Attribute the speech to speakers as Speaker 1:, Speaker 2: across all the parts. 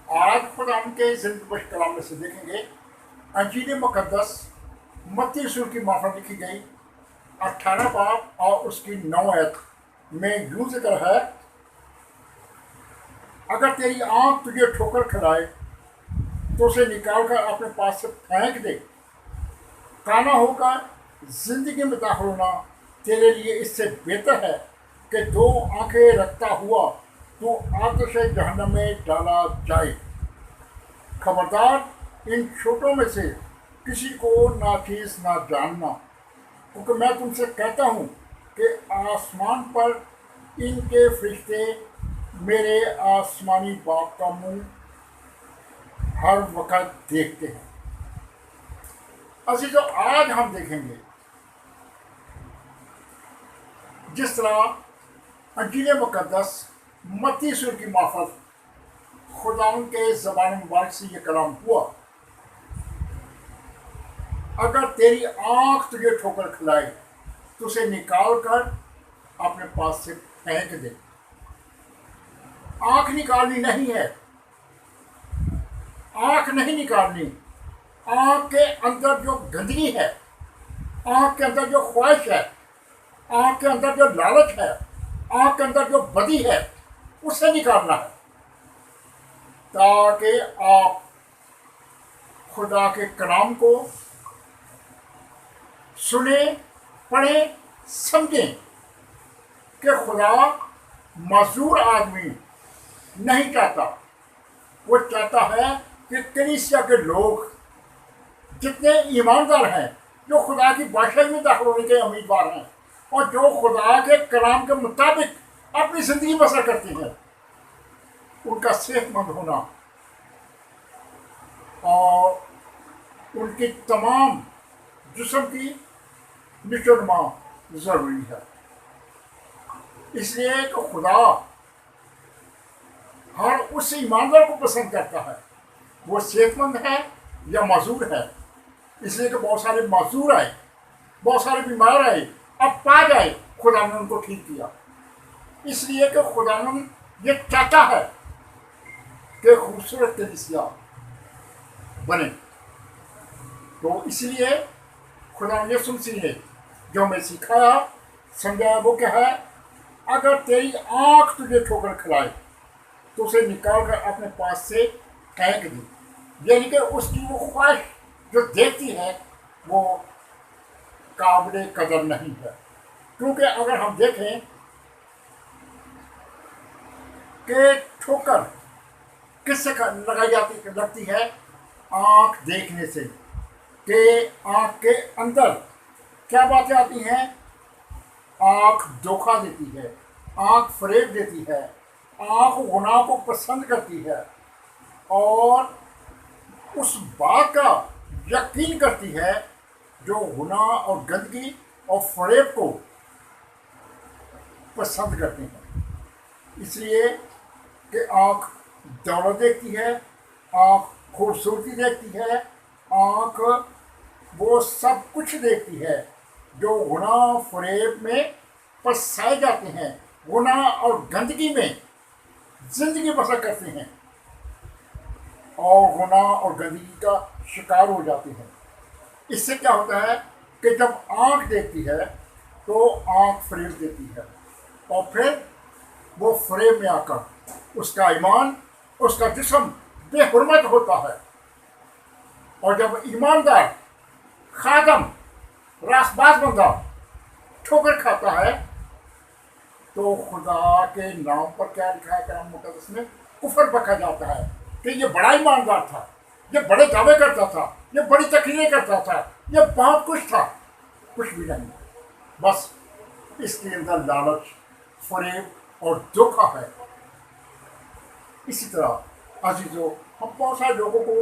Speaker 1: आज खुदा के जिंदगी कलाम में से देखेंगे अंजील मुकद्दस मत्ती रसूल की मार्फत लिखी गई 18 बाब और उसकी 9 आयत में यूं जिक्र है, अगर तेरी आंख तुझे ठोकर खिलाए तो उसे निकाल कर अपने पास से फेंक दे। काना होकर जिंदगी में दाखिल होना तेरे लिए इससे बेहतर है कि दो आंखें रखता हुआ तो आग से जहन्नम में डाला जाए। खबरदार इन छोटों में से किसी को नाचीज ना जानना, क्योंकि मैं तुमसे कहता हूँ कि आसमान पर इनके फरिश्ते मेरे आसमानी बाप का मुंह हर वक्त देखते हैं। जो आज हम देखेंगे जिस तरह अंजील मुकद्दस मत्ती रसूल की मार्फत खुदा के ज़बान मुबारक से ये कलाम हुआ, अगर तेरी आंख तुझे ठोकर खिलाए तो उसे निकाल कर अपने पास से फेंक दे। आंख निकालनी नहीं है, आंख नहीं निकालनी। आंख के अंदर जो गंदगी है, आंख के अंदर जो ख्वाहिश है, आंख के अंदर जो लालच है, आंख के अंदर जो बदी है, उसे निकालना है, ताकि आप खुदा के कलाम को सुने, पढ़ें, समझें कि खुदा मजदूर आदमी नहीं चाहता। वो चाहता है कि कलीसिया के लोग जितने ईमानदार हैं, जो खुदा की बादशाही में दाखिल होने के उम्मीदवार हैं और जो खुदा के कलाम के मुताबिक अपनी ज़िंदगी बसर करती हैं, उनका सेहतमंद होना और उनकी तमाम जिस्म की निशोनमा ज़रूरी है। इसलिए कि खुदा हर उस ईमानदार को पसंद करता है, वो सेहतमंद है या मजदूर है। इसलिए कि बहुत सारे मजदूर आए, बहुत सारे बीमार आए, अब पा गए, खुदा ने उनको ठीक किया। इसलिए कि खुदा ने ये चाहता है कि खूबसूरत कलीसिया बने। तो इसलिए खुदा ने सुनसी ने जो हमें सिखाया, समझाया, वो क्या है, अगर तेरी आंख तुझे ठोकर खिलाए तो उसे निकाल कर अपने पास से फेंक दी। यानी कि उसकी वो ख्वाहिश जो देखती है वो काबिल कदर नहीं है। क्योंकि अगर हम देखें कि ठोकर किससे लगाई लगती है, आंख देखने से, कि आंख के अंदर क्या बातें आती हैं। आंख धोखा देती है, आंख फरेब देती है, आंख गुनाह को पसंद करती है और उस बात का यकीन करती है जो गुनाह और गंदगी और फरेब को पसंद करते हैं। इसलिए कि आंख दौलत देखती है, आंख खूबसूरती देखती है, आंख वो सब कुछ देखती है जो गुनाह फरेब में फंसाए जाते हैं, गुनाह और गंदगी में जिंदगी बसर करते हैं और गुनाह और गंदगी का शिकार हो जाते हैं। इससे क्या होता है कि जब आंख देखती है तो आंख फरेब देती है और फिर वो फरेब में आकर उसका ईमान, उसका जिस्म बेहुरमत होता है। और जब ईमानदार खादम रासबाज बंदा ठोकर खाता है तो खुदा के नाम पर क्या लिखा है कलाम मुकद्दस में, कुफर बका जाता है कि ये बड़ा ईमानदार था, ये बड़े दावे करता था, ये बड़ी तकरीरें करता था, ये बहुत कुछ था। कुछ भी नहीं, बस इसके अंदर लालच, फरेब और धोखा है। इसी तरह अजीजों, हम बहुत सारे लोगों को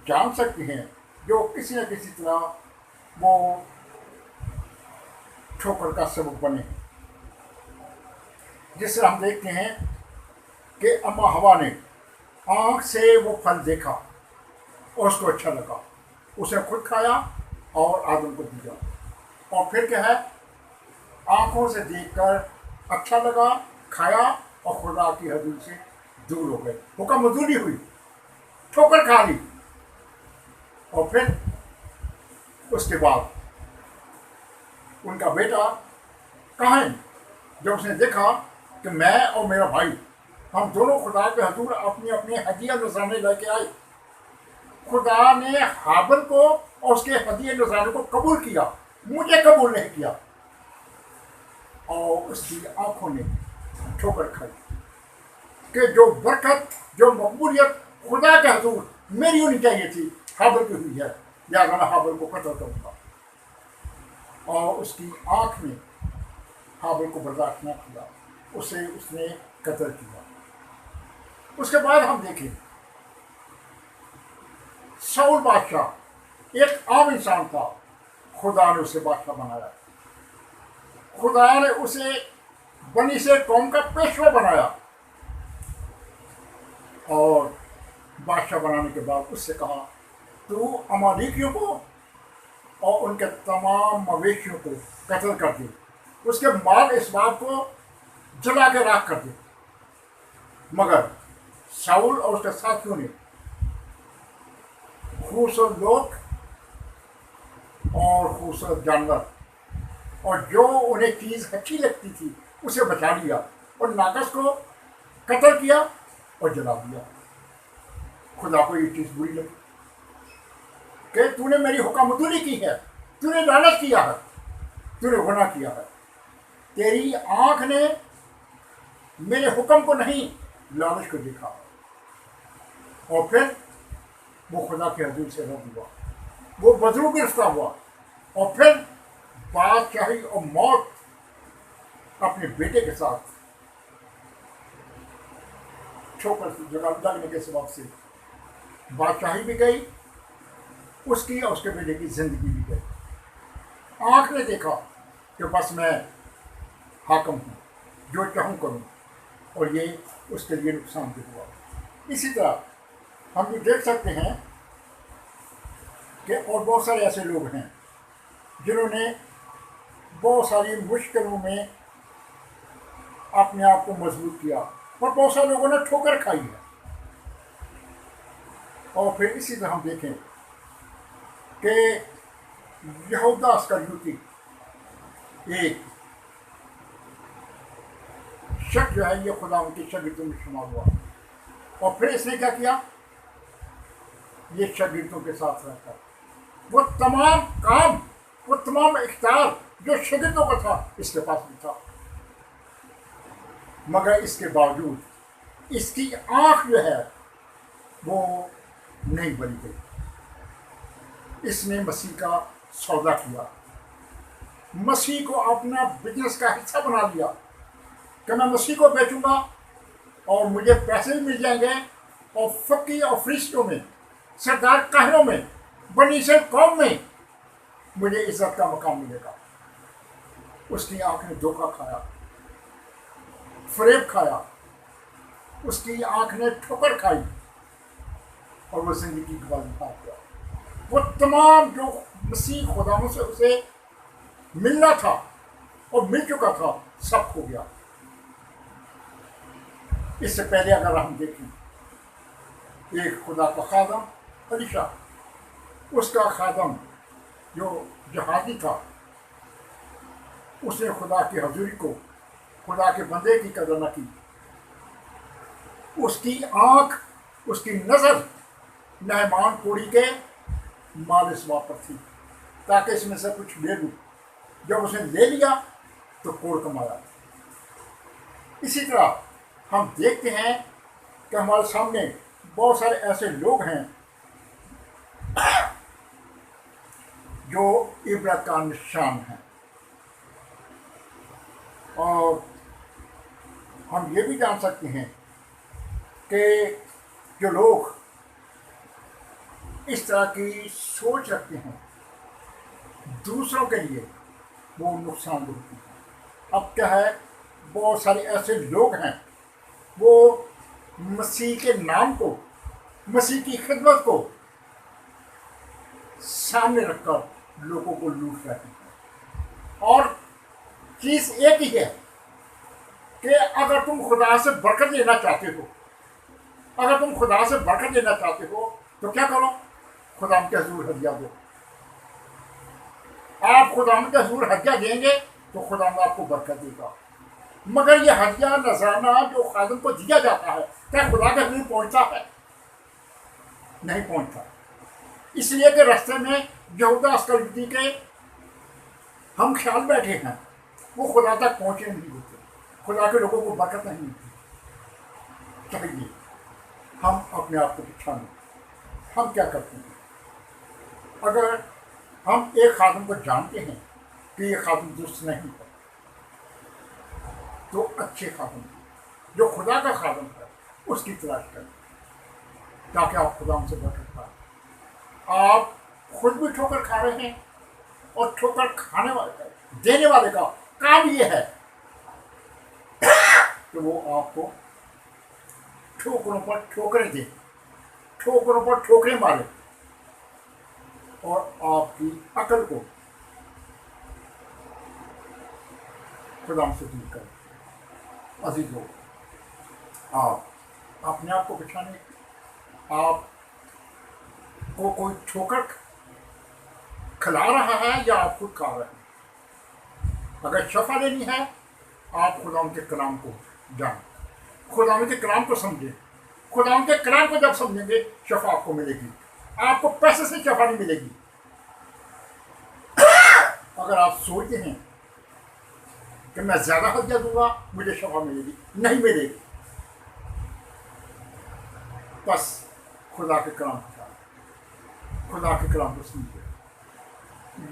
Speaker 1: जान सकते हैं जो किसी न किसी तरह वो ठोकर का सबब बने। जिससे हम देखते हैं कि अम्मा हवा ने आँख से वो फल देखा और उसको अच्छा लगा, उसे खुद खाया और आदम को दिया। और फिर क्या है, आँखों से देखकर अच्छा लगा, खाया और खुदा की हजूर से दूर हो गए। हुक्म मंजूरी हुई ठोकर खा ली। और फिर उसके बाद उनका बेटा काहिन, जब उसने देखा कि मैं और मेरा भाई हम दोनों खुदा के हजूर अपने अपने हदिया नजराने लेके आए, खुदा ने हाबिल को और उसके हदिया नजराने को कबूल किया, मुझे कबूल नहीं किया। और उसकी आंखों ने ठोकर खाई कि जो बरकत, जो मकबूलियत खुदा के हजूर मेरी होनी चाहिए थी, हाबिल की हुई है, या मैं हाबिल को कत्ल करूँगा। और उसकी आंख ने हाबिल को बर्दाश्त न किया, उसे उसने कत्ल किया। उसके बाद हम देखें, शाऊल बादशाह एक आम इंसान था, खुदा ने उसे बादशाह बनाया। खुदा ने उसे बनी से कौम का पेशवा बनाया और बादशाह बनाने के बाद उससे कहा, तू अमालेकियों को और उनके तमाम मवेशियों को कत्ल कर दे, उसके माल इसबाब को जला के राख कर दे। मगर शाऊल और उसके साथियों ने खूबसूरत लोग और खूबसूरत जानवर और जो उन्हें चीज़ अच्छी लगती थी उसे बचा लिया और नाकस को कत्ल किया और जला दिया। खुदा को ये चीज़ बुरी लगी कि तूने मेरी हुक्मतुली की है, तूने लालच किया है, तूने गुनाह किया है। तेरी आंख ने मेरे हुक्म को नहीं, लालच को देखा। और फिर वो खुदा के हजूर से रद्द हुआ, वो बदरू गिरफ्तार हुआ और फिर बादशाही और मौत अपने बेटे के साथ ठोकर लगने के सबब से बादशाही भी गई उसकी और उसके बेटे की जिंदगी भी गई। आंख ने देखा कि बस मैं हाकम हूँ, जो चाहूँ करूँ, और ये उसके लिए नुकसान भी हुआ। इसी तरह हम भी देख सकते हैं कि और बहुत सारे ऐसे लोग हैं जिन्होंने बहुत सारी मुश्किलों में अपने आप को मजबूत किया, और बहुत सारे लोगों ने ठोकर खाई है। और फिर इसी तरह हम देखें कि यहूदा इस्करियोती एक शख्स जो है, ये खुदा उनके शागिर्दों में शुमार हुआ। और फिर इसने क्या किया, ये शागिर्दों के साथ रहता, वो तमाम काम, वो तमाम इख्तियार जो शागिर्दों का था इसके पास भी था। मगर इसके बावजूद इसकी आंख जो है वो नहीं बनी गई। इसने मसीह का सौदा किया, मसीह को अपना बिजनेस का हिस्सा बना लिया कि मैं मसीह को बेचूंगा और मुझे पैसे भी मिल जाएंगे, और फकी और फरिश्तों में, सरदार काहनों में, बनी से कौम में मुझे इज्जत का मकाम मिलेगा। उसकी आंख ने धोखा खाया, फरेब खाया, उसकी आंख ने ठोकर खाई और वो जिंदगी का पा गया। वो तमाम जो मसीह खुदाओं से उसे मिलना था और मिल चुका था, सब खो गया। इससे पहले अगर हम देखें, एक खुदा का खादम अलीशा, उसका खादम जो जहादी था, उसने खुदा की हजूरी को, खुदा के बंदे की कदर न की। उसकी आंख, उसकी नज़र नहमान कोड़ी के माल इसबाब पर थी ताकि इसमें से कुछ ले लूँ। जब उसने ले लिया तो कोड़ कमाया। इसी तरह हम देखते हैं कि हमारे सामने बहुत सारे ऐसे लोग हैं जो इबरत का निशान हैं, और हम ये भी जान सकते हैं कि जो लोग इस तरह की सोच रखते हैं दूसरों के लिए, वो नुकसान होती है। अब क्या है, बहुत सारे ऐसे लोग हैं वो मसीह के नाम को, मसीह की खिदमत को सामने रखकर लोगों को लूट रहे हैं। और चीज़ एक ही है कि अगर तुम खुदा से बरकत लेना चाहते हो अगर तुम खुदा से बरकत लेना चाहते हो तो क्या करो, खुदा के हजूर हदिया दो। आप खुदा के हजूर हदिया देंगे तो खुदा आपको बरकत देगा। मगर ये हदिया नजराना जो खादिम को दिया जाता है, क्या खुदा के हजूर पहुंचता है? नहीं पहुंचता। इसलिए कि रास्ते में यहूदा अस्करियोती के हम ख्याल बैठे हैं, वो खुदा तक पहुंचे नहीं देते, खुदा के लोगों को बरकत नहीं मिलती। चाहिए हम अपने आप को पहचानें, हम क्या करते हैं। अगर हम एक खादिम को जानते हैं कि ये खादिम दुरुस्त नहीं है, तो अच्छे खादिम जो खुदा का खादिम है उसकी तलाश करें, ताकि आप खुदा उनसे बरकत पाएं। आप खुद भी ठोकर खा रहे हैं, और ठोकर खाने वाले का, देने वाले का काम ये है कि वो आपको ठोकरों पर ठोकरें दे, ठोकरों पर ठोकरें मारे, और आपकी अकल को खुदा से दूर करें। अजीज लोग, आप अपने आप को पहचाने। आप को कोई ठोकर खिला रहा है या आप खुद खा रहे हैं। अगर शफा लेनी है, आप खुदा के कलाम को जानें, खुदा के कलाम को समझें। खुदा के कलाम को जब समझेंगे, शफा आपको मिलेगी। आपको पैसे से शफा नहीं मिलेगी। अगर आप सोचते हैं कि मैं ज्यादा हदिया दूंगा मुझे शफा मिलेगी, नहीं मिलेगी। बस खुदा के कलाम को जानें, खुदा के कलाम को समझिए।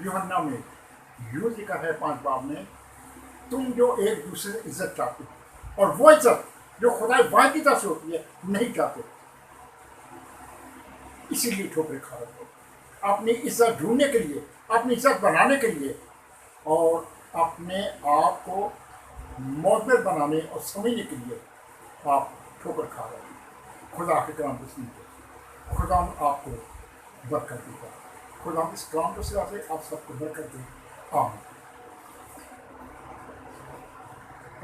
Speaker 1: यूहन्ना में यूं लिखा है 5 बाब में, तुम जो एक दूसरे से इज्जत चाहते हो, और वो इज्जत जो खुदा वाहिद की तरफ से होती है, नहीं चाहते, इसीलिए ठोकरें खा रहे हो। अपनी इज्जत ढूंढने के लिए, अपनी इज्जत बनाने के लिए, और अपने आप को मोहब्बत बनाने और समझने के लिए आप ठोकर खा रहे हो। खुदा के कलाम को सुनिए, खुदा आपको बरकत देगा। खुदा इस कलाम को सिला से आप सबको बरकत दे। आमीन।